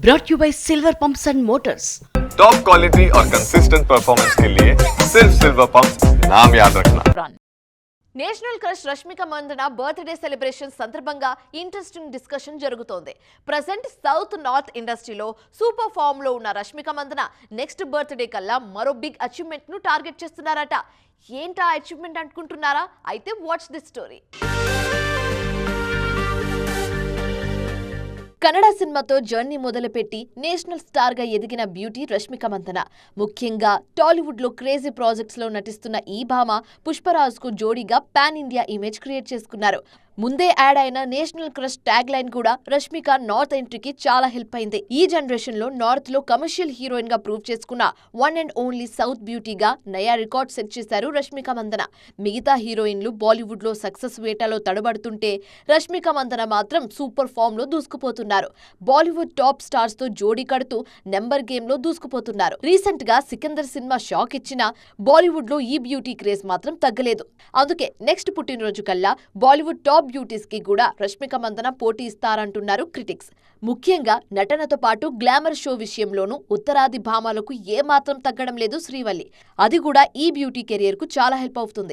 brought you by Silver Pumps and Motors. Top quality और consistent performance के लिए सिर्फ सिल्वर पंप्स नाम याद रखना। National crush Rashmika Mandanna birthday celebration సందర్భంగా ఇంట్రెస్టింగ్ డిస్కషన్ జరుగుతోంది. ప్రజెంట్ సౌత్ నార్త్ ఇండస్ట్రీలో సూపర్ ఫామ్ లో ఉన్న రష్మిక మందన నెక్స్ట్ బర్త్డే కల్లా మరో బిగ్ అచీవ్మెంట్ ను టార్గెట్ చేస్తున్నారట. ఏంటా అచీవ్మెంట్ అనుకుంటున్నారా? అయితే వాచ్ దిస్ స్టోరీ. కన్నడ సినిమాతో జర్నీ మొదలుపెట్టి నేషనల్ స్టార్ గా ఎదిగిన బ్యూటీ రష్మిక మందన. ముఖ్యంగా టాలీవుడ్ లో క్రేజీ ప్రాజెక్ట్స్ లో నటిస్తున్న ఈ భామ పుష్పరాజ్ కు జోడీగా పాన్ ఇండియా ఇమేజ్ క్రియేట్ చేసుకున్నారు. ముందే యాడ్ అయిన నేషనల్ క్రష్ ట్యాగ్ లైన్ కూడా రష్మిక నార్త్ ఎంట్రీకి చాలా హెల్ప్ అయింది. ఈ జనరేషన్ లో నార్త్ లో కమర్షియల్ హీరోయిన్ గా ప్రూవ్ చేసుకున్న వన్ అండ్ ఓన్లీ సౌత్ బ్యూటీగా నయా రికార్డ్ సెట్ చేశారు రష్మిక మందన. మిగతా హీరోయిన్లు బాలీవుడ్ లో సక్సెస్ వేటలో తడబడుతుంటే రష్మిక మందన మాత్రం సూపర్ ఫామ్ లో దూసుకుపోతున్నారు. బాలీవుడ్ టాప్ స్టార్స్ తో జోడీ కడుతూ నెంబర్ గేమ్ లో దూసుకుపోతున్నారు. రీసెంట్ గా సికందర్ సినిమా షాక్ ఇచ్చినా బాలీవుడ్ లో ఈ బ్యూటీ క్రేజ్ మాత్రం తగ్గలేదు. అందుకే నెక్స్ట్ పుట్టినరోజు కల్లా బాలీవుడ్ టాప్ బ్యూటీస్ కి కూడా రష్మిక మందన పోటీ ఇస్తారంటున్నారు క్రిటిక్స్. ముఖ్యంగా నటనతో పాటు గ్లామర్ షో విషయంలోనూ ఉత్తరాది భామాలకు ఏమాత్రం తగ్గడం లేదు శ్రీవల్లి. అది కూడా ఈ బ్యూటీ కెరియర్ కు చాలా హెల్ప్ అవుతుంది.